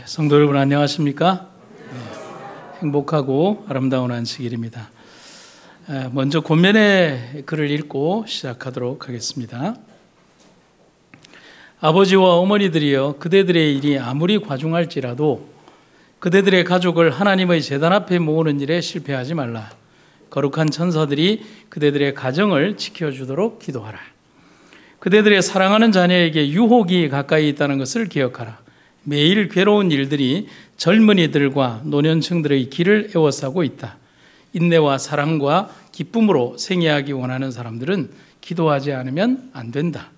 성도 여러분 안녕하십니까? 행복하고 아름다운 안식일입니다. 먼저 권면의 글을 읽고 시작하도록 하겠습니다. 아버지와 어머니들이여, 그대들의 일이 아무리 과중할지라도 그대들의 가족을 하나님의 제단 앞에 모으는 일에 실패하지 말라. 거룩한 천사들이 그대들의 가정을 지켜주도록 기도하라. 그대들의 사랑하는 자녀에게 유혹이 가까이 있다는 것을 기억하라. 매일 괴로운 일들이 젊은이들과 노년층들의 길을 에워싸고 있다. 인내와 사랑과 기쁨으로 생애하기 원하는 사람들은 기도하지 않으면 안 된다.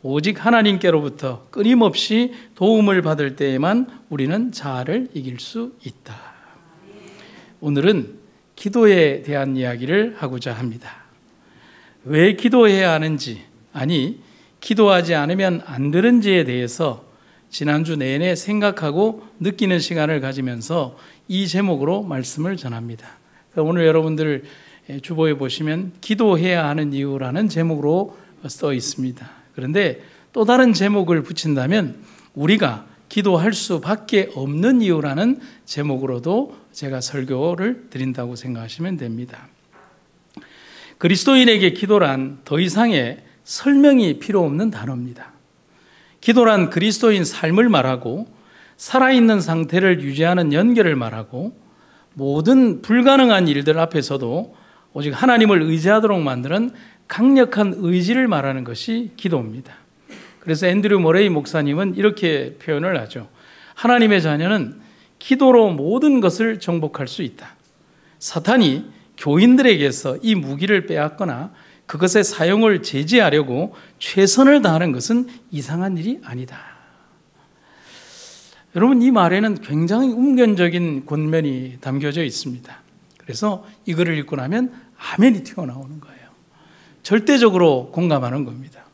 오직 하나님께로부터 끊임없이 도움을 받을 때에만 우리는 자아를 이길 수 있다. 오늘은 기도에 대한 이야기를 하고자 합니다. 왜 기도해야 하는지, 아니 기도하지 않으면 안 되는지에 대해서 지난주 내내 생각하고 느끼는 시간을 가지면서 이 제목으로 말씀을 전합니다. 오늘 여러분들 주보에 보시면 기도해야 하는 이유라는 제목으로 써 있습니다. 그런데 또 다른 제목을 붙인다면 우리가 기도할 수밖에 없는 이유라는 제목으로도 제가 설교를 드린다고 생각하시면 됩니다. 그리스도인에게 기도란 더 이상의 설명이 필요 없는 단어입니다. 기도란 그리스도인 삶을 말하고 살아있는 상태를 유지하는 연결을 말하고 모든 불가능한 일들 앞에서도 오직 하나님을 의지하도록 만드는 강력한 의지를 말하는 것이 기도입니다. 그래서 앤드류 모레이 목사님은 이렇게 표현을 하죠. 하나님의 자녀는 기도로 모든 것을 정복할 수 있다. 사탄이 교인들에게서 이 무기를 빼앗거나 그것의 사용을 제지하려고 최선을 다하는 것은 이상한 일이 아니다. 여러분, 이 말에는 굉장히 운명적인 권면이 담겨져 있습니다. 그래서 이 글을 읽고 나면 아멘이 튀어나오는 거예요. 절대적으로 공감하는 겁니다.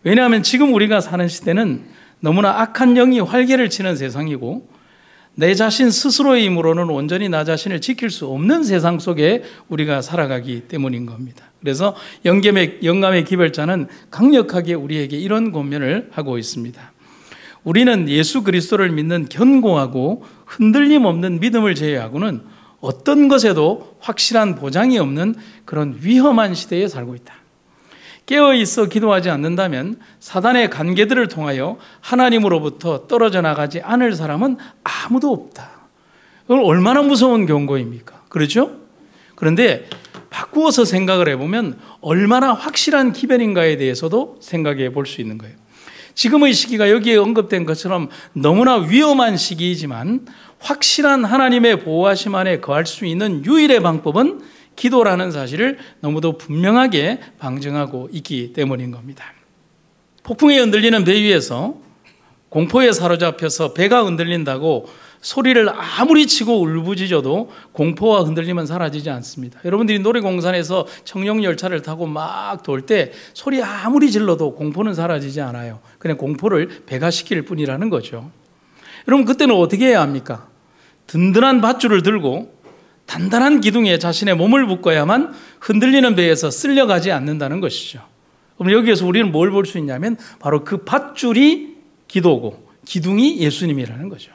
왜냐하면 지금 우리가 사는 시대는 너무나 악한 영이 활개를 치는 세상이고 내 자신 스스로의 힘으로는 온전히 나 자신을 지킬 수 없는 세상 속에 우리가 살아가기 때문인 겁니다. 그래서 영감의 기별자는 강력하게 우리에게 이런 권면을 하고 있습니다. 우리는 예수 그리스도를 믿는 견고하고 흔들림 없는 믿음을 제외하고는 어떤 것에도 확실한 보장이 없는 그런 위험한 시대에 살고 있다. 깨어있어 기도하지 않는다면 사단의 관계들을 통하여 하나님으로부터 떨어져 나가지 않을 사람은 아무도 없다. 이건 얼마나 무서운 경고입니까? 그렇죠? 그런데 바꾸어서 생각을 해보면 얼마나 확실한 기별인가에 대해서도 생각해 볼 수 있는 거예요. 지금의 시기가 여기에 언급된 것처럼 너무나 위험한 시기이지만 확실한 하나님의 보호하심 안에 거할 수 있는 유일의 방법은 기도라는 사실을 너무도 분명하게 방증하고 있기 때문인 겁니다. 폭풍에 흔들리는 배 위에서 공포에 사로잡혀서 배가 흔들린다고 소리를 아무리 치고 울부짖어도 공포와 흔들림은 사라지지 않습니다. 여러분들이 놀이공산에서 청룡열차를 타고 막 돌 때 소리 아무리 질러도 공포는 사라지지 않아요. 그냥 공포를 배가시킬 뿐이라는 거죠. 여러분, 그때는 어떻게 해야 합니까? 든든한 밧줄을 들고 단단한 기둥에 자신의 몸을 묶어야만 흔들리는 배에서 쓸려가지 않는다는 것이죠. 그럼 여기에서 우리는 뭘 볼 수 있냐면 바로 그 밧줄이 기도고 기둥이 예수님이라는 거죠.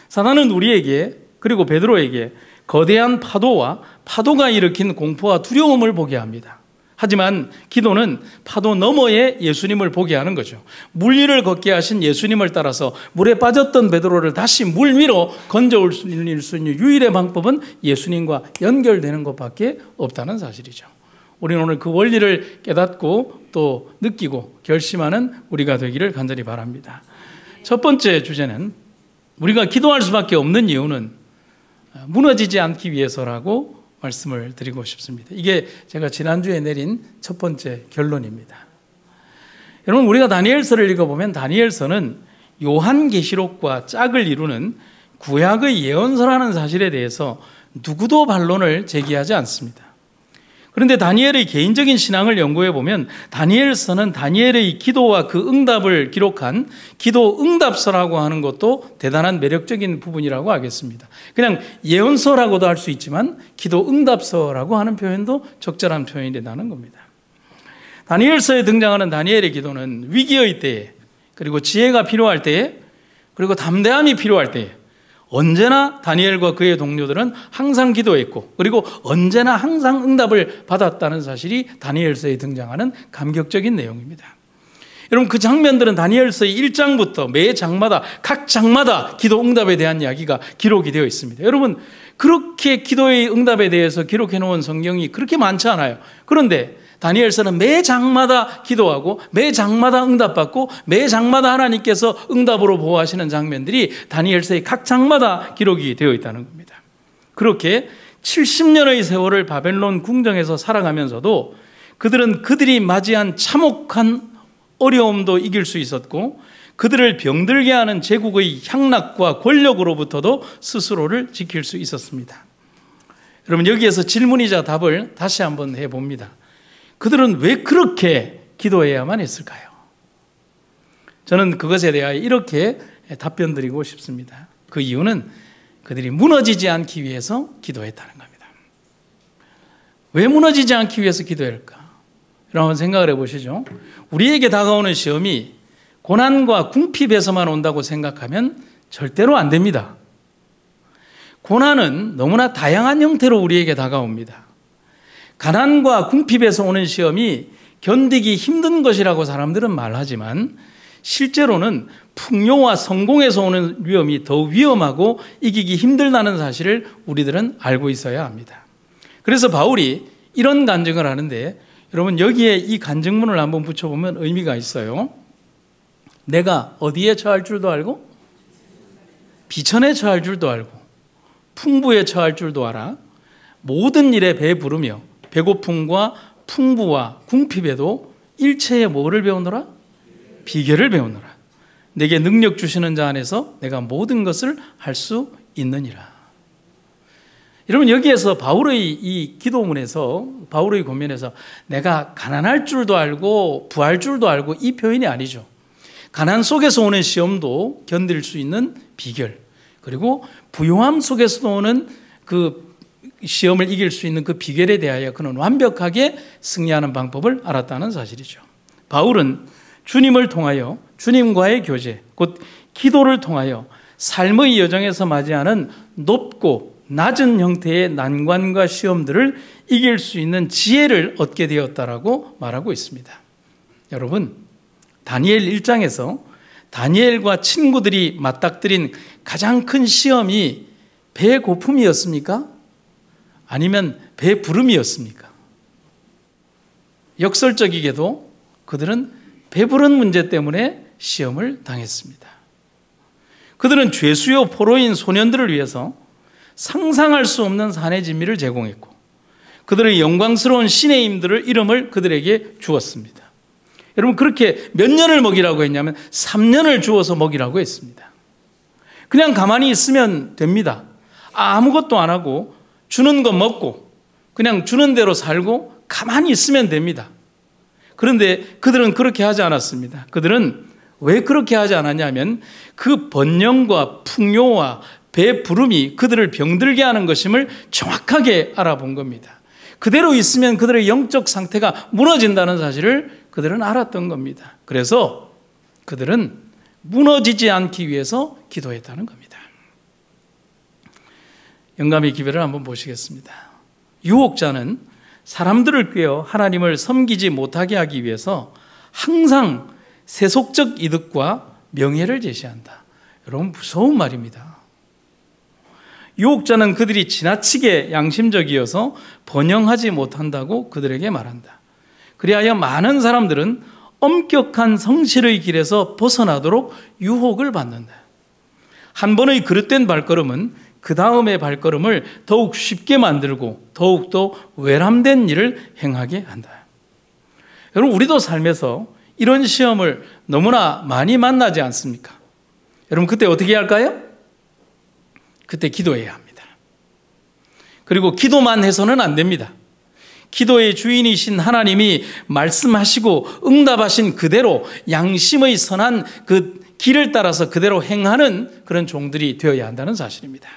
사단은 우리에게, 그리고 베드로에게 거대한 파도와 파도가 일으킨 공포와 두려움을 보게 합니다. 하지만 기도는 파도 너머에 예수님을 보게 하는 거죠. 물 위를 걷게 하신 예수님을 따라서 물에 빠졌던 베드로를 다시 물 위로 건져올 수 있는 유일의 방법은 예수님과 연결되는 것밖에 없다는 사실이죠. 우리는 오늘 그 원리를 깨닫고 또 느끼고 결심하는 우리가 되기를 간절히 바랍니다. 첫 번째 주제는 우리가 기도할 수밖에 없는 이유는 무너지지 않기 위해서라고 말씀을 드리고 싶습니다. 이게 제가 지난주에 내린 첫 번째 결론입니다. 여러분, 우리가 다니엘서를 읽어보면 다니엘서는 요한계시록과 짝을 이루는 구약의 예언서라는 사실에 대해서 누구도 반론을 제기하지 않습니다. 그런데 다니엘의 개인적인 신앙을 연구해 보면 다니엘서는 다니엘의 기도와 그 응답을 기록한 기도 응답서라고 하는 것도 대단한 매력적인 부분이라고 하겠습니다. 그냥 예언서라고도 할 수 있지만 기도 응답서라고 하는 표현도 적절한 표현이 된다는 겁니다. 다니엘서에 등장하는 다니엘의 기도는 위기의 때에, 그리고 지혜가 필요할 때에 그리고 담대함이 필요할 때에 언제나 다니엘과 그의 동료들은 항상 기도했고, 그리고 언제나 항상 응답을 받았다는 사실이 다니엘서에 등장하는 감격적인 내용입니다. 여러분, 그 장면들은 다니엘서의 1장부터 매 장마다, 각 장마다 기도 응답에 대한 이야기가 기록이 되어 있습니다. 여러분, 그렇게 기도의 응답에 대해서 기록해 놓은 성경이 그렇게 많지 않아요. 그런데 다니엘서는 매 장마다 기도하고 매 장마다 응답받고 매 장마다 하나님께서 응답으로 보호하시는 장면들이 다니엘서의 각 장마다 기록이 되어 있다는 겁니다. 그렇게 70년의 세월을 바벨론 궁정에서 살아가면서도 그들은 그들이 맞이한 참혹한 어려움도 이길 수 있었고, 그들을 병들게 하는 제국의 향락과 권력으로부터도 스스로를 지킬 수 있었습니다. 여러분, 여기에서 질문이자 답을 다시 한번 해봅니다. 그들은 왜 그렇게 기도해야만 했을까요? 저는 그것에 대하여 이렇게 답변 드리고 싶습니다. 그 이유는 그들이 무너지지 않기 위해서 기도했다는 겁니다. 왜 무너지지 않기 위해서 기도할까? 여러분, 생각을 해보시죠. 우리에게 다가오는 시험이 고난과 궁핍에서만 온다고 생각하면 절대로 안 됩니다. 고난은 너무나 다양한 형태로 우리에게 다가옵니다. 가난과 궁핍에서 오는 시험이 견디기 힘든 것이라고 사람들은 말하지만, 실제로는 풍요와 성공에서 오는 위험이 더 위험하고 이기기 힘들다는 사실을 우리들은 알고 있어야 합니다. 그래서 바울이 이런 간증을 하는데, 여러분, 여기에 이 간증문을 한번 붙여보면 의미가 있어요. 내가 어디에 처할 줄도 알고, 비천에 처할 줄도 알고, 풍부에 처할 줄도 알아. 모든 일에 배부르며 배고픔과 풍부와 궁핍에도 일체의 뭐를 배우노라? 비결을 배우노라. 내게 능력 주시는 자 안에서 내가 모든 것을 할 수 있느니라. 여러분, 여기에서 바울의 이 기도문에서, 바울의 권면에서 내가 가난할 줄도 알고 부할 줄도 알고, 이 표현이 아니죠. 가난 속에서 오는 시험도 견딜 수 있는 비결, 그리고 부요함 속에서도 오는 그 시험을 이길 수 있는 그 비결에 대하여 그는 완벽하게 승리하는 방법을 알았다는 사실이죠. 바울은 주님을 통하여, 주님과의 교제, 곧 기도를 통하여 삶의 여정에서 맞이하는 높고 낮은 형태의 난관과 시험들을 이길 수 있는 지혜를 얻게 되었다라고 말하고 있습니다. 여러분, 다니엘 1장에서 다니엘과 친구들이 맞닥뜨린 가장 큰 시험이 배고픔이었습니까? 아니면 배부름이었습니까? 역설적이게도 그들은 배부른 문제 때문에 시험을 당했습니다. 그들은 죄수요 포로인 소년들을 위해서 상상할 수 없는 산의 진미를 제공했고, 그들의 영광스러운 신의 이름을 그들에게 주었습니다. 여러분, 그렇게 몇 년을 먹이라고 했냐면 3년을 주어서 먹이라고 했습니다. 그냥 가만히 있으면 됩니다. 아무것도 안 하고 주는 거 먹고 그냥 주는 대로 살고 가만히 있으면 됩니다. 그런데 그들은 그렇게 하지 않았습니다. 그들은 왜 그렇게 하지 않았냐면 그 번영과 풍요와 배부름이 그들을 병들게 하는 것임을 정확하게 알아본 겁니다. 그대로 있으면 그들의 영적 상태가 무너진다는 사실을 그들은 알았던 겁니다. 그래서 그들은 무너지지 않기 위해서 기도했다는 겁니다. 영감의 기별을 한번 보시겠습니다. 유혹자는 사람들을 꾀어 하나님을 섬기지 못하게 하기 위해서 항상 세속적 이득과 명예를 제시한다. 여러분, 무서운 말입니다. 유혹자는 그들이 지나치게 양심적이어서 번영하지 못한다고 그들에게 말한다. 그리하여 많은 사람들은 엄격한 성실의 길에서 벗어나도록 유혹을 받는다. 한 번의 그릇된 발걸음은 그 다음의 발걸음을 더욱 쉽게 만들고 더욱더 외람된 일을 행하게 한다. 여러분, 우리도 삶에서 이런 시험을 너무나 많이 만나지 않습니까? 여러분, 그때 어떻게 할까요? 그때 기도해야 합니다. 그리고 기도만 해서는 안 됩니다. 기도의 주인이신 하나님이 말씀하시고 응답하신 그대로 양심의 선한 그 길을 따라서 그대로 행하는 그런 종들이 되어야 한다는 사실입니다.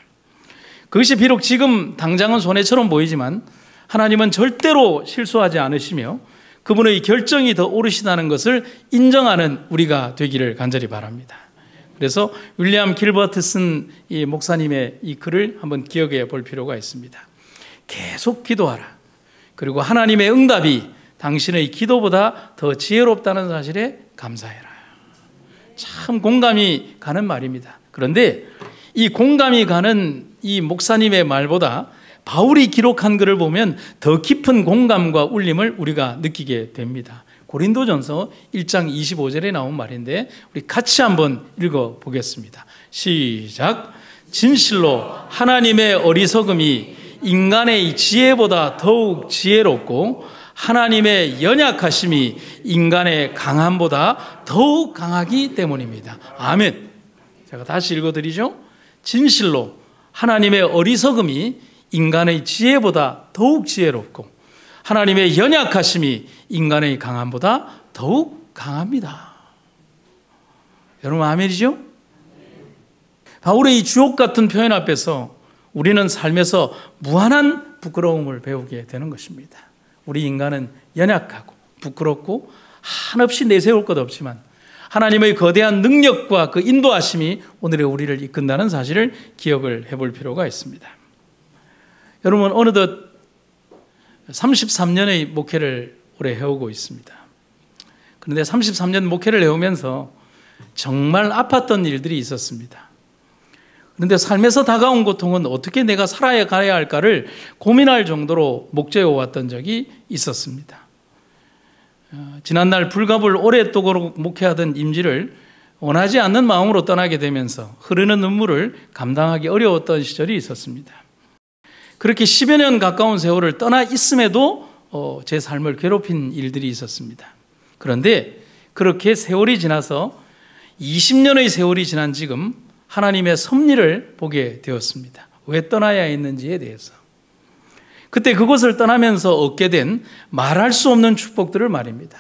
그것이 비록 지금 당장은 손해처럼 보이지만 하나님은 절대로 실수하지 않으시며 그분의 결정이 더 옳으시다는 것을 인정하는 우리가 되기를 간절히 바랍니다. 그래서 윌리엄 길버트 쓴 이 목사님의 이 글을 한번 기억해 볼 필요가 있습니다. 계속 기도하라. 그리고 하나님의 응답이 당신의 기도보다 더 지혜롭다는 사실에 감사해라. 참 공감이 가는 말입니다. 그런데 이 공감이 가는 이 목사님의 말보다 바울이 기록한 글을 보면 더 깊은 공감과 울림을 우리가 느끼게 됩니다. 고린도전서 1장 25절에 나온 말인데 우리 같이 한번 읽어보겠습니다. 시작. 진실로 하나님의 어리석음이 인간의 지혜보다 더욱 지혜롭고 하나님의 연약하심이 인간의 강함보다 더욱 강하기 때문입니다. 아멘. 제가 다시 읽어드리죠. 진실로 하나님의 어리석음이 인간의 지혜보다 더욱 지혜롭고 하나님의 연약하심이 인간의 강함보다 더욱 강합니다. 여러분 아멘이죠? 바울의 이 주옥 같은 표현 앞에서 우리는 삶에서 무한한 부끄러움을 배우게 되는 것입니다. 우리 인간은 연약하고 부끄럽고 한없이 내세울 것 없지만 하나님의 거대한 능력과 그 인도하심이 오늘의 우리를 이끈다는 사실을 기억을 해볼 필요가 있습니다. 여러분 어느덧 33년의 목회를 올해 해오고 있습니다. 그런데 33년 목회를 해오면서 정말 아팠던 일들이 있었습니다. 그런데 삶에서 다가온 고통은 어떻게 내가 살아가야 할까를 고민할 정도로 목죄해 왔던 적이 있었습니다. 지난날 불갑을 오랫도록 목회하던 임지를 원하지 않는 마음으로 떠나게 되면서 흐르는 눈물을 감당하기 어려웠던 시절이 있었습니다. 그렇게 10여 년 가까운 세월을 떠나 있음에도 제 삶을 괴롭힌 일들이 있었습니다. 그런데 그렇게 세월이 지나서 20년의 세월이 지난 지금 하나님의 섭리를 보게 되었습니다. 왜 떠나야 했는지에 대해서. 그때 그곳을 떠나면서 얻게 된 말할 수 없는 축복들을 말입니다.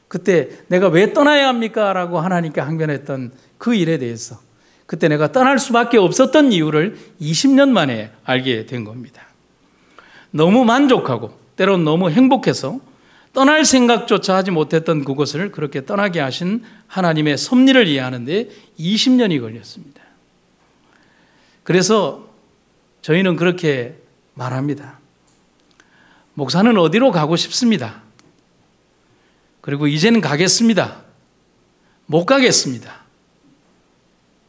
그때 내가 왜 떠나야 합니까? 라고 하나님께 항변했던 그 일에 대해서 그때 내가 떠날 수밖에 없었던 이유를 20년 만에 알게 된 겁니다. 너무 만족하고 때론 너무 행복해서 떠날 생각조차 하지 못했던 그곳을 그렇게 떠나게 하신 하나님의 섭리를 이해하는 데 20년이 걸렸습니다. 그래서 저희는 그렇게 말합니다. 목사는 어디로 가고 싶습니다. 그리고 이제는 가겠습니다. 못 가겠습니다.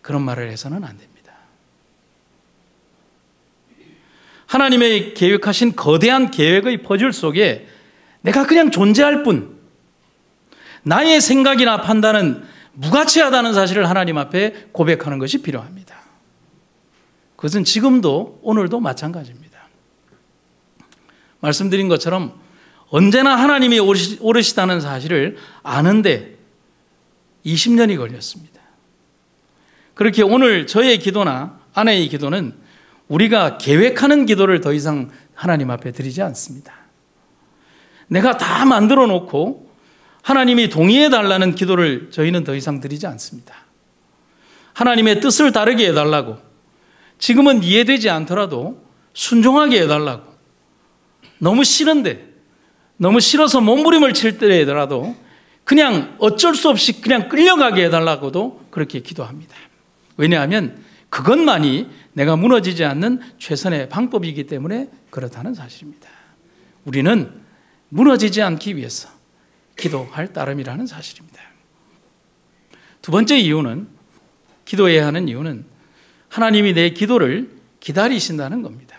그런 말을 해서는 안 됩니다. 하나님의 계획하신 거대한 계획의 퍼즐 속에 내가 그냥 존재할 뿐, 나의 생각이나 판단은 무가치하다는 사실을 하나님 앞에 고백하는 것이 필요합니다. 그것은 지금도 오늘도 마찬가지입니다. 말씀드린 것처럼 언제나 하나님이 옳으시다는 사실을 아는데 20년이 걸렸습니다. 그렇게 오늘 저의 기도나 아내의 기도는 우리가 계획하는 기도를 더 이상 하나님 앞에 드리지 않습니다. 내가 다 만들어 놓고 하나님이 동의해 달라는 기도를 저희는 더 이상 드리지 않습니다. 하나님의 뜻을 다르게 해달라고, 지금은 이해되지 않더라도 순종하게 해달라고, 너무 싫은데, 너무 싫어서 몸부림을 칠 때라도 그냥 어쩔 수 없이 그냥 끌려가게 해달라고도 그렇게 기도합니다. 왜냐하면 그것만이 내가 무너지지 않는 최선의 방법이기 때문에 그렇다는 사실입니다. 우리는 무너지지 않기 위해서 기도할 따름이라는 사실입니다. 두 번째 이유는, 기도해야 하는 이유는 하나님이 내 기도를 기다리신다는 겁니다.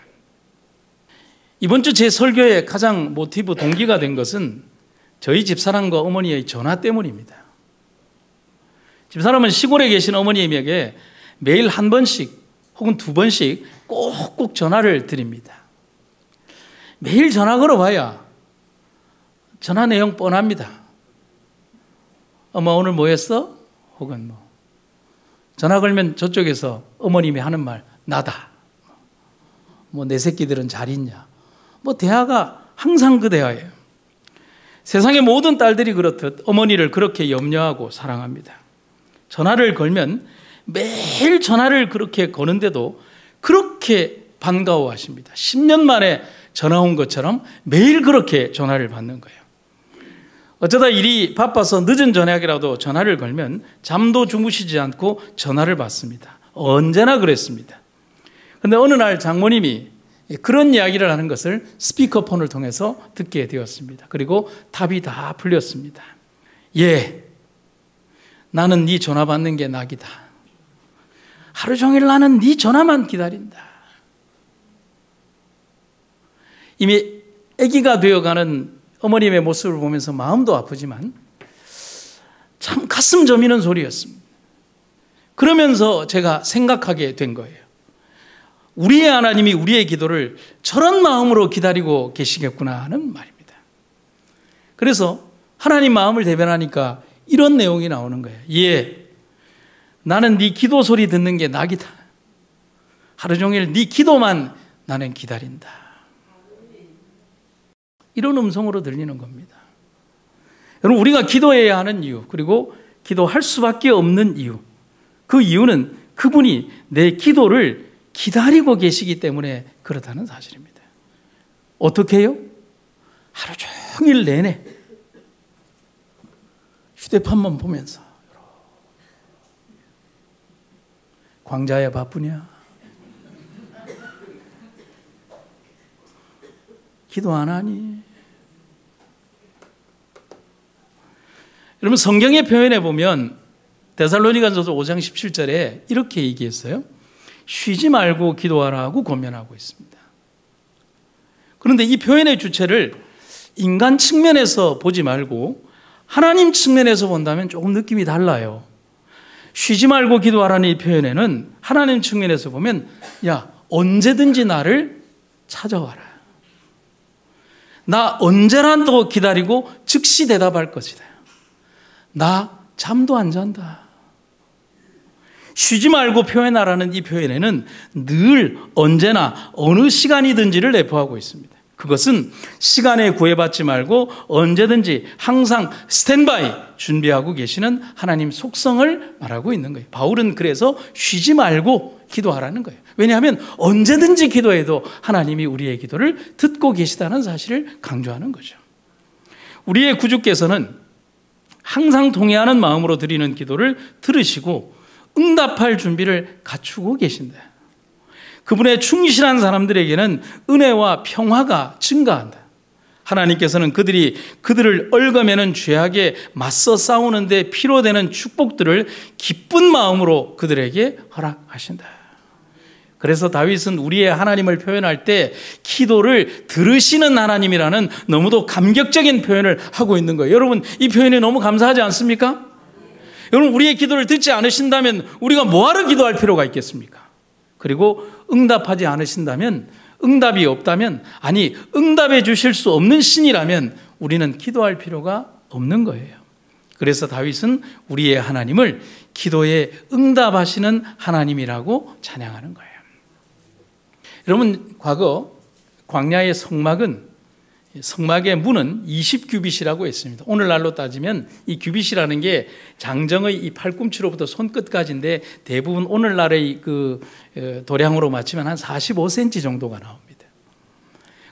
이번 주 제 설교의 가장 모티브 동기가 된 것은 저희 집사람과 어머니의 전화 때문입니다. 집사람은 시골에 계신 어머님에게 매일 한 번씩 혹은 두 번씩 꼭꼭 전화를 드립니다. 매일 전화 걸어봐야 전화 내용 뻔합니다. 엄마 오늘 뭐 했어? 혹은 전화 걸면 저쪽에서 어머님이 하는 말, 나다. 내 새끼들은 잘 있냐. 대화가 항상 그 대화예요. 세상의 모든 딸들이 그렇듯 어머니를 그렇게 염려하고 사랑합니다. 전화를 걸면 매일 전화를 그렇게 거는데도 그렇게 반가워하십니다. 10년 만에 전화 온 것처럼 매일 그렇게 전화를 받는 거예요. 어쩌다 일이 바빠서 늦은 저녁이라도 전화를 걸면 잠도 주무시지 않고 전화를 받습니다. 언제나 그랬습니다. 그런데 어느 날 장모님이 그런 이야기를 하는 것을 스피커폰을 통해서 듣게 되었습니다. 그리고 답이 다 풀렸습니다. 예, 나는 네 전화 받는 게 낙이다. 하루 종일 나는 네 전화만 기다린다. 이미 아기가 되어가는 어머님의 모습을 보면서 마음도 아프지만 참 가슴 저미는 소리였습니다. 그러면서 제가 생각하게 된 거예요. 우리의 하나님이 우리의 기도를 저런 마음으로 기다리고 계시겠구나 하는 말입니다. 그래서 하나님 마음을 대변하니까 이런 내용이 나오는 거예요. 예, 나는 네 기도 소리 듣는 게 낙이다. 하루 종일 네 기도만 나는 기다린다. 이런 음성으로 들리는 겁니다. 여러분, 우리가 기도해야 하는 이유, 그리고 기도할 수밖에 없는 이유, 그 이유는 그분이 내 기도를 기다리고 계시기 때문에 그렇다는 사실입니다. 어떻게 해요? 하루 종일 내내 휴대폰만 보면서 광자야 바쁘냐? 기도 안 하니? 여러분, 성경의 표현에 보면 데살로니가전서 5장 17절에 이렇게 얘기했어요. 쉬지 말고 기도하라고 권면하고 있습니다. 그런데 이 표현의 주체를 인간 측면에서 보지 말고 하나님 측면에서 본다면 조금 느낌이 달라요. 쉬지 말고 기도하라는 이 표현에는 하나님 측면에서 보면 야, 언제든지 나를 찾아와라. 나 언제나 또 기다리고 즉시 대답할 것이다. 나 잠도 안 잔다. 쉬지 말고 표현하라는 이 표현에는 늘 언제나 어느 시간이든지를 내포하고 있습니다. 그것은 시간에 구애받지 말고 언제든지 항상 스탠바이 준비하고 계시는 하나님 속성을 말하고 있는 거예요. 바울은 그래서 쉬지 말고 기도하라는 거예요. 왜냐하면 언제든지 기도해도 하나님이 우리의 기도를 듣고 계시다는 사실을 강조하는 거죠. 우리의 구주께서는 항상 동의하는 마음으로 드리는 기도를 들으시고 응답할 준비를 갖추고 계신다. 그분의 충실한 사람들에게는 은혜와 평화가 증가한다. 하나님께서는 그들을 얽어매는 죄악에 맞서 싸우는데 필요되는 축복들을 기쁜 마음으로 그들에게 허락하신다. 그래서 다윗은 우리의 하나님을 표현할 때 기도를 들으시는 하나님이라는 너무도 감격적인 표현을 하고 있는 거예요. 여러분, 이 표현이 너무 감사하지 않습니까? 여러분, 우리의 기도를 듣지 않으신다면 우리가 뭐하러 기도할 필요가 있겠습니까? 그리고 응답하지 않으신다면, 응답이 없다면, 아니 응답해 주실 수 없는 신이라면 우리는 기도할 필요가 없는 거예요. 그래서 다윗은 우리의 하나님을 기도에 응답하시는 하나님이라고 찬양하는 거예요. 여러분, 과거 광야의 성막의 문은 20규빗이라고 했습니다. 오늘날로 따지면 이 규빗이라는 게 장정의 이 팔꿈치로부터 손끝까지인데 대부분 오늘날의 그 도량으로 맞추면 한 45cm 정도가 나옵니다.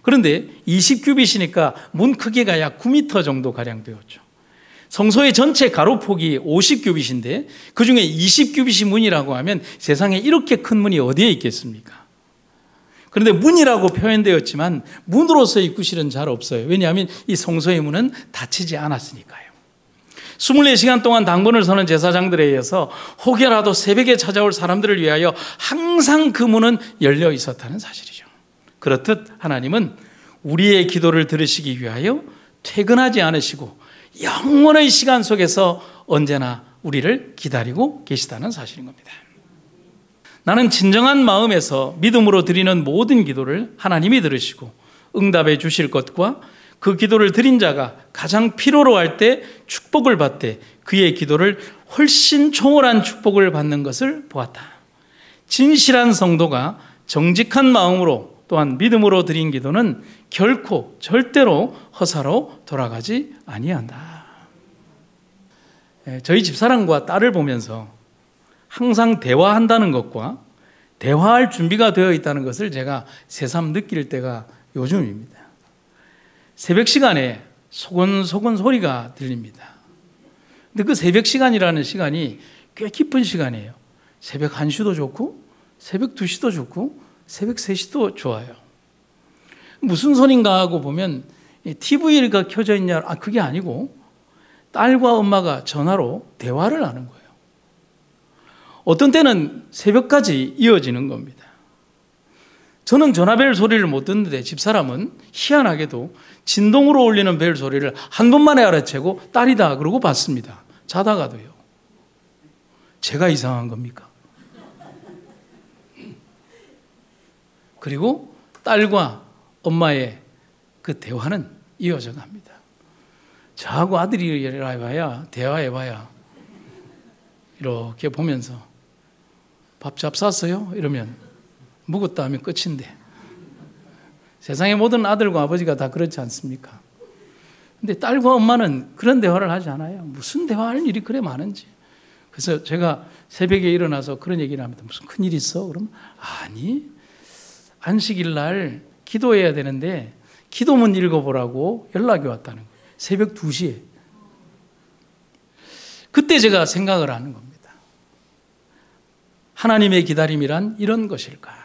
그런데 20규빗이니까 문 크기가 약 9m 정도 가량 되었죠. 성소의 전체 가로폭이 50규빗인데 그중에 20규빗이 문이라고 하면 세상에 이렇게 큰 문이 어디에 있겠습니까? 그런데 문이라고 표현되었지만 문으로서의 구실은 잘 없어요. 왜냐하면 이 성소의 문은 닫히지 않았으니까요. 24시간 동안 당번을 서는 제사장들에 의해서 혹여라도 새벽에 찾아올 사람들을 위하여 항상 그 문은 열려 있었다는 사실이죠. 그렇듯 하나님은 우리의 기도를 들으시기 위하여 퇴근하지 않으시고 영원의 시간 속에서 언제나 우리를 기다리고 계시다는 사실인 겁니다. 나는 진정한 마음에서 믿음으로 드리는 모든 기도를 하나님이 들으시고 응답해 주실 것과 그 기도를 드린 자가 가장 필요로 할 때 축복을 받되 그의 기도를 훨씬 초월한 축복을 받는 것을 보았다. 진실한 성도가 정직한 마음으로 또한 믿음으로 드린 기도는 결코 절대로 허사로 돌아가지 아니한다. 저희 집사람과 딸을 보면서 항상 대화한다는 것과 대화할 준비가 되어 있다는 것을 제가 새삼 느낄 때가 요즘입니다. 새벽 시간에 소곤소곤 소리가 들립니다. 근데 그 새벽 시간이라는 시간이 꽤 깊은 시간이에요. 새벽 1시도 좋고 새벽 2시도 좋고 새벽 3시도 좋아요. 무슨 소린가 하고 보면 TV가 켜져 있냐? 그게 아니고 딸과 엄마가 전화로 대화를 하는 거예요. 어떤 때는 새벽까지 이어지는 겁니다. 저는 전화벨 소리를 못 듣는데 집사람은 희한하게도 진동으로 울리는 벨 소리를 한 번만에 알아채고 딸이다 그러고 받습니다. 자다가도요. 제가 이상한 겁니까? 그리고 딸과 엄마의 그 대화는 이어져 갑니다. 저하고 아들이 해봐야 대화해봐야 이렇게 보면서 밥 잡쌌어요? 이러면 묵었다 하면 끝인데 세상의 모든 아들과 아버지가 다 그렇지 않습니까? 근데 딸과 엄마는 그런 대화를 하지 않아요. 무슨 대화할 일이 그래 많은지. 그래서 제가 새벽에 일어나서 그런 얘기를 합니다. 무슨 큰일 있어? 그러면 아니 안식일 날 기도해야 되는데 기도문 읽어보라고 연락이 왔다는 거예요. 새벽 2시에. 그때 제가 생각을 하는 겁니다. 하나님의 기다림이란 이런 것일까?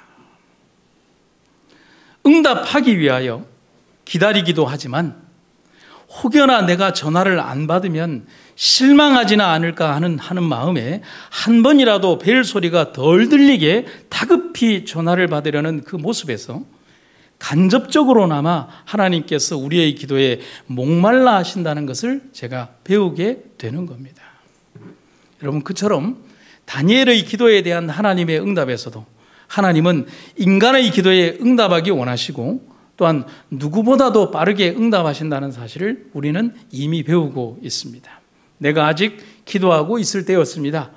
응답하기 위하여 기다리기도 하지만 혹여나 내가 전화를 안 받으면 실망하지는 않을까 하는 마음에 한 번이라도 벨 소리가 덜 들리게 다급히 전화를 받으려는 그 모습에서 간접적으로나마 하나님께서 우리의 기도에 목말라 하신다는 것을 제가 배우게 되는 겁니다. 여러분, 그처럼 다니엘의 기도에 대한 하나님의 응답에서도 하나님은 인간의 기도에 응답하기 원하시고 또한 누구보다도 빠르게 응답하신다는 사실을 우리는 이미 배우고 있습니다. 내가 아직 기도하고 있을 때였습니다.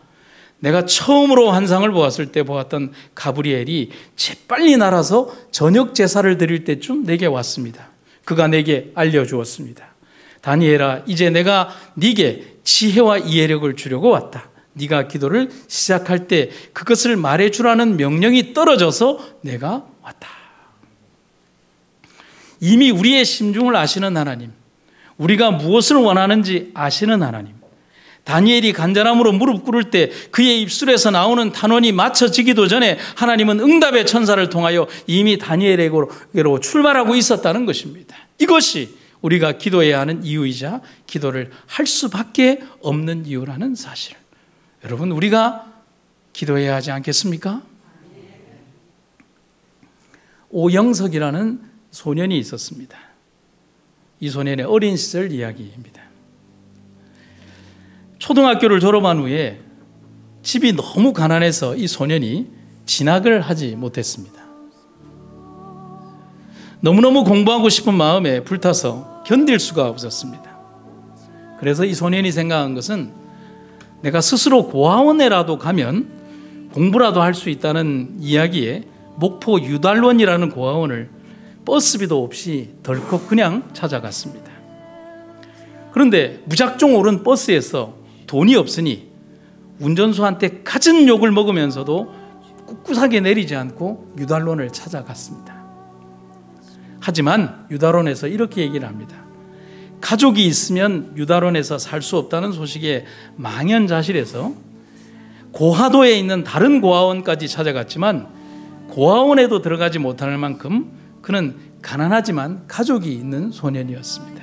내가 처음으로 환상을 보았을 때 보았던 가브리엘이 재빨리 날아서 저녁 제사를 드릴 때쯤 내게 왔습니다. 그가 내게 알려주었습니다. 다니엘아, 이제 내가 네게 지혜와 이해력을 주려고 왔다. 네가 기도를 시작할 때 그것을 말해주라는 명령이 떨어져서 내가 왔다. 이미 우리의 심중을 아시는 하나님, 우리가 무엇을 원하는지 아시는 하나님, 다니엘이 간절함으로 무릎 꿇을 때 그의 입술에서 나오는 단원이 맞춰지기도 전에 하나님은 응답의 천사를 통하여 이미 다니엘에게로 출발하고 있었다는 것입니다. 이것이 우리가 기도해야 하는 이유이자 기도를 할 수밖에 없는 이유라는 사실. 여러분, 우리가 기도해야 하지 않겠습니까? 오영석이라는 소년이 있었습니다. 이 소년의 어린 시절 이야기입니다. 초등학교를 졸업한 후에 집이 너무 가난해서 이 소년이 진학을 하지 못했습니다. 너무너무 공부하고 싶은 마음에 불타서 견딜 수가 없었습니다. 그래서 이 소년이 생각한 것은 내가 스스로 고아원에라도 가면 공부라도 할 수 있다는 이야기에 목포 유달원이라는 고아원을 버스비도 없이 덜컥 그냥 찾아갔습니다. 그런데 무작정 오른 버스에서 돈이 없으니 운전수한테 갖은 욕을 먹으면서도 꿋꿋하게 내리지 않고 유달원을 찾아갔습니다. 하지만 유달원에서 이렇게 얘기를 합니다. 가족이 있으면 유달원에서 살 수 없다는 소식에 망연자실해서 고하도에 있는 다른 고아원까지 찾아갔지만 고아원에도 들어가지 못할 만큼 그는 가난하지만 가족이 있는 소년이었습니다.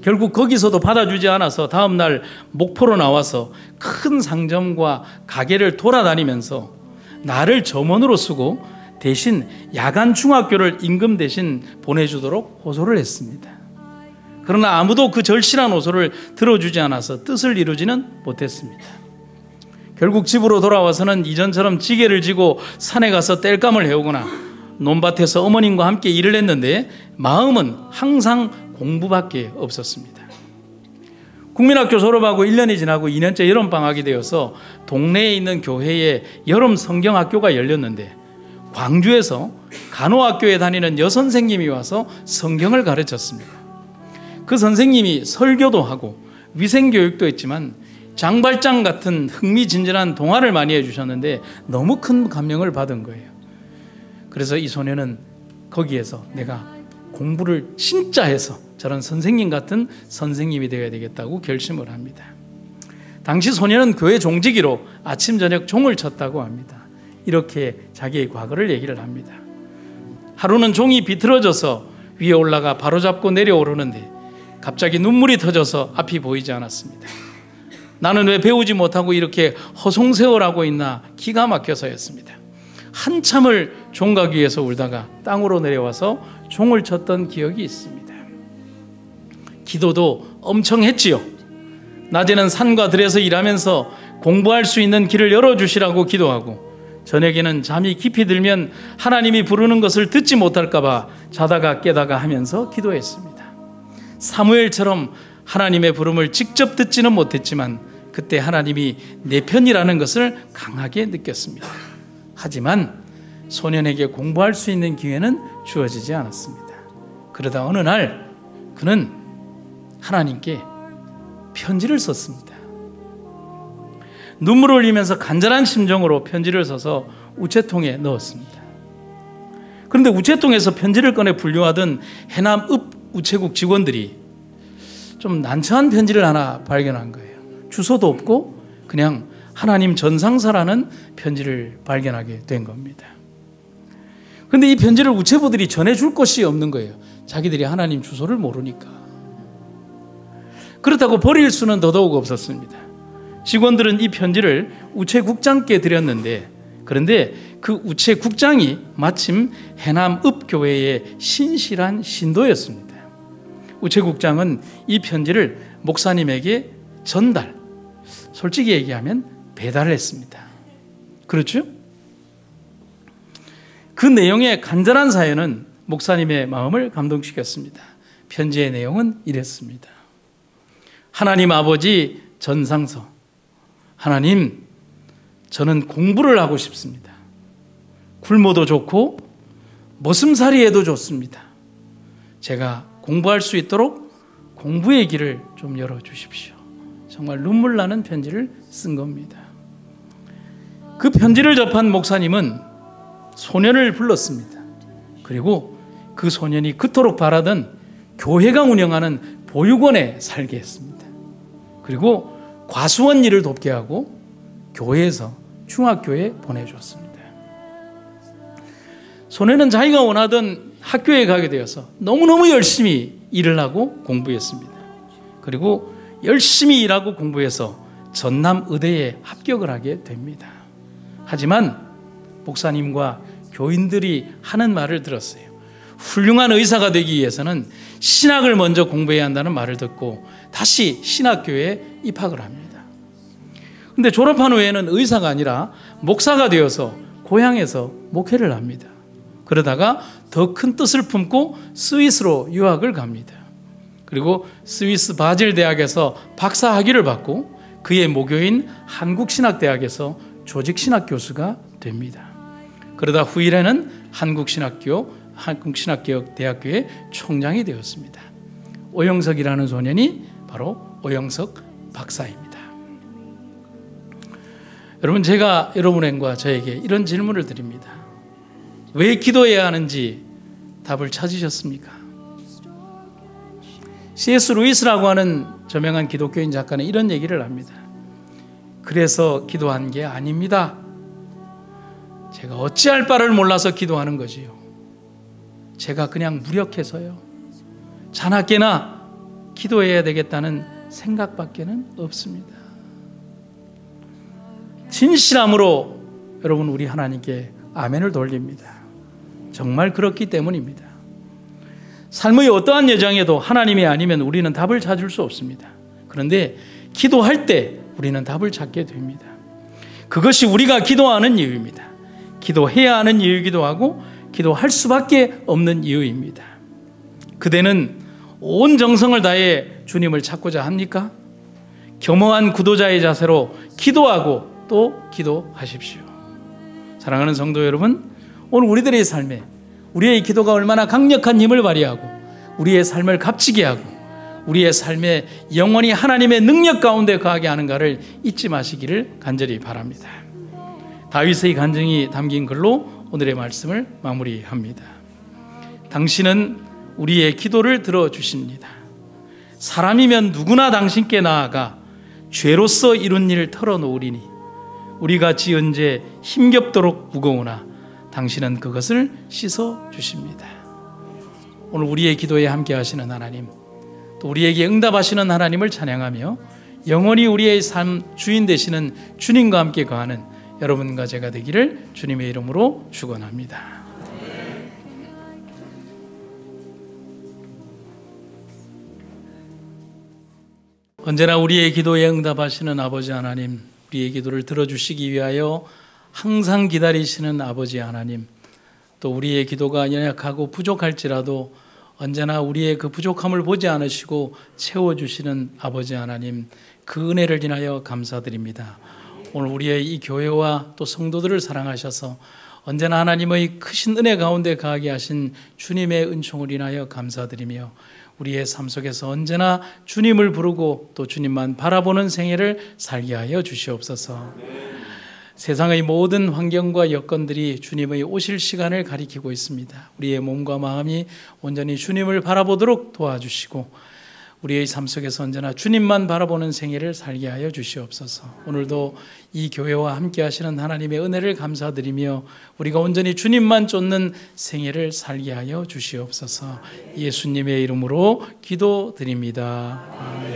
결국 거기서도 받아주지 않아서 다음 날 목포로 나와서 큰 상점과 가게를 돌아다니면서 나를 점원으로 쓰고 대신 야간 중학교를 임금 대신 보내주도록 호소를 했습니다. 그러나 아무도 그 절실한 호소를 들어주지 않아서 뜻을 이루지는 못했습니다. 결국 집으로 돌아와서는 이전처럼 지게를 지고 산에 가서 땔감을 해오거나 논밭에서 어머님과 함께 일을 했는데 마음은 항상 공부밖에 없었습니다. 국민학교 졸업하고 1년이 지나고 2년째 여름방학이 되어서 동네에 있는 교회에 여름 성경학교가 열렸는데 광주에서 간호학교에 다니는 여선생님이 와서 성경을 가르쳤습니다. 그 선생님이 설교도 하고 위생교육도 했지만 장발장 같은 흥미진진한 동화를 많이 해주셨는데 너무 큰 감명을 받은 거예요. 그래서 이 소녀는 거기에서 내가 공부를 진짜 해서 저런 선생님 같은 선생님이 되어야 되겠다고 결심을 합니다. 당시 소녀는 교회 종지기로 아침 저녁 종을 쳤다고 합니다. 이렇게 자기의 과거를 얘기를 합니다. 하루는 종이 비틀어져서 위에 올라가 바로잡고 내려오르는데 갑자기 눈물이 터져서 앞이 보이지 않았습니다. 나는 왜 배우지 못하고 이렇게 허송세월하고 있나 기가 막혀서였습니다. 한참을 종각 위에서 울다가 땅으로 내려와서 종을 쳤던 기억이 있습니다. 기도도 엄청 했지요. 낮에는 산과 들에서 일하면서 공부할 수 있는 길을 열어주시라고 기도하고, 저녁에는 잠이 깊이 들면 하나님이 부르는 것을 듣지 못할까 봐 자다가 깨다가 하면서 기도했습니다. 사무엘처럼 하나님의 부름을 직접 듣지는 못했지만 그때 하나님이 내 편이라는 것을 강하게 느꼈습니다. 하지만 소년에게 공부할 수 있는 기회는 주어지지 않았습니다. 그러다 어느 날 그는 하나님께 편지를 썼습니다. 눈물을 흘리면서 간절한 심정으로 편지를 써서 우체통에 넣었습니다. 그런데 우체통에서 편지를 꺼내 분류하던 해남읍 우체국 직원들이 좀 난처한 편지를 하나 발견한 거예요. 주소도 없고 그냥 하나님 전상사라는 편지를 발견하게 된 겁니다. 그런데 이 편지를 우체부들이 전해줄 곳이 없는 거예요. 자기들이 하나님 주소를 모르니까. 그렇다고 버릴 수는 더더욱 없었습니다. 직원들은 이 편지를 우체국장께 드렸는데, 그런데 그 우체국장이 마침 해남읍 교회의 신실한 신도였습니다. 우체국장은 이 편지를 목사님에게 전달, 솔직히 얘기하면 배달을 했습니다. 그렇죠? 그 내용의 간절한 사연은 목사님의 마음을 감동시켰습니다. 편지의 내용은 이랬습니다. 하나님 아버지 전상서, 하나님, 저는 공부를 하고 싶습니다. 굶어도 좋고 머슴살이해도 좋습니다. 제가 공부할 수 있도록 공부의 길을 좀 열어주십시오. 정말 눈물 나는 편지를 쓴 겁니다. 그 편지를 접한 목사님은 소년을 불렀습니다. 그리고 그 소년이 그토록 바라던 교회가 운영하는 보육원에 살게 했습니다. 그리고 과수원 일을 돕게 하고 교회에서 중학교에 보내주었습니다. 소년은 자기가 원하던 학교에 가게 되어서 너무너무 열심히 일을 하고 공부했습니다. 그리고 열심히 일하고 공부해서 전남의대에 합격을 하게 됩니다. 하지만 목사님과 교인들이 하는 말을 들었어요. 훌륭한 의사가 되기 위해서는 신학을 먼저 공부해야 한다는 말을 듣고 다시 신학교에 입학을 합니다. 그런데 졸업한 후에는 의사가 아니라 목사가 되어서 고향에서 목회를 합니다. 그러다가 더 큰 뜻을 품고 스위스로 유학을 갑니다. 그리고 스위스 바젤 대학에서 박사 학위를 받고 그의 모교인 한국신학대학에서 조직신학 교수가 됩니다. 그러다 후일에는 한국신학대학교의 총장이 되었습니다. 오영석이라는 소년이 바로 오영석 박사입니다. 여러분, 제가 여러분과 저에게 이런 질문을 드립니다. 왜 기도해야 하는지 답을 찾으셨습니까? C.S. 루이스라고 하는 저명한 기독교인 작가는 이런 얘기를 합니다. 그래서 기도한 게 아닙니다. 제가 어찌할 바를 몰라서 기도하는 거지요. 제가 그냥 무력해서요. 자나깨나 기도해야 되겠다는 생각밖에는 없습니다. 진실함으로 여러분, 우리 하나님께 아멘을 돌립니다. 정말 그렇기 때문입니다. 삶의 어떠한 여정에도 하나님이 아니면 우리는 답을 찾을 수 없습니다. 그런데 기도할 때 우리는 답을 찾게 됩니다. 그것이 우리가 기도하는 이유입니다. 기도해야 하는 이유이기도 하고 기도할 수밖에 없는 이유입니다. 그대는 온 정성을 다해 주님을 찾고자 합니까? 겸허한 구도자의 자세로 기도하고 또 기도하십시오. 사랑하는 성도 여러분, 오늘 우리들의 삶에 우리의 기도가 얼마나 강력한 힘을 발휘하고 우리의 삶을 값지게 하고 우리의 삶에 영원히 하나님의 능력 가운데 거하게 하는가를 잊지 마시기를 간절히 바랍니다. 다윗의 간증이 담긴 글로 오늘의 말씀을 마무리합니다. 당신은 우리의 기도를 들어주십니다. 사람이면 누구나 당신께 나아가 죄로서 이룬 일을 털어놓으리니 우리가 지은 죄 힘겹도록 무거우나 당신은 그것을 씻어주십니다. 오늘 우리의 기도에 함께 하시는 하나님, 또 우리에게 응답하시는 하나님을 찬양하며 영원히 우리의 삶 주인 되시는 주님과 함께 거하는 여러분과 제가 되기를 주님의 이름으로 축원합니다. 언제나 우리의 기도에 응답하시는 아버지 하나님, 우리의 기도를 들어주시기 위하여 항상 기다리시는 아버지 하나님, 또 우리의 기도가 연약하고 부족할지라도 언제나 우리의 그 부족함을 보지 않으시고 채워주시는 아버지 하나님, 그 은혜를 인하여 감사드립니다. 오늘 우리의 이 교회와 또 성도들을 사랑하셔서 언제나 하나님의 크신 은혜 가운데 거하게 하신 주님의 은총을 인하여 감사드리며 우리의 삶 속에서 언제나 주님을 부르고 또 주님만 바라보는 생애를 살게 하여 주시옵소서. 세상의 모든 환경과 여건들이 주님의 오실 시간을 가리키고 있습니다. 우리의 몸과 마음이 온전히 주님을 바라보도록 도와주시고 우리의 삶 속에서 언제나 주님만 바라보는 생애를 살게 하여 주시옵소서. 오늘도 이 교회와 함께 하시는 하나님의 은혜를 감사드리며 우리가 온전히 주님만 쫓는 생애를 살게 하여 주시옵소서. 예수님의 이름으로 기도드립니다. 아멘.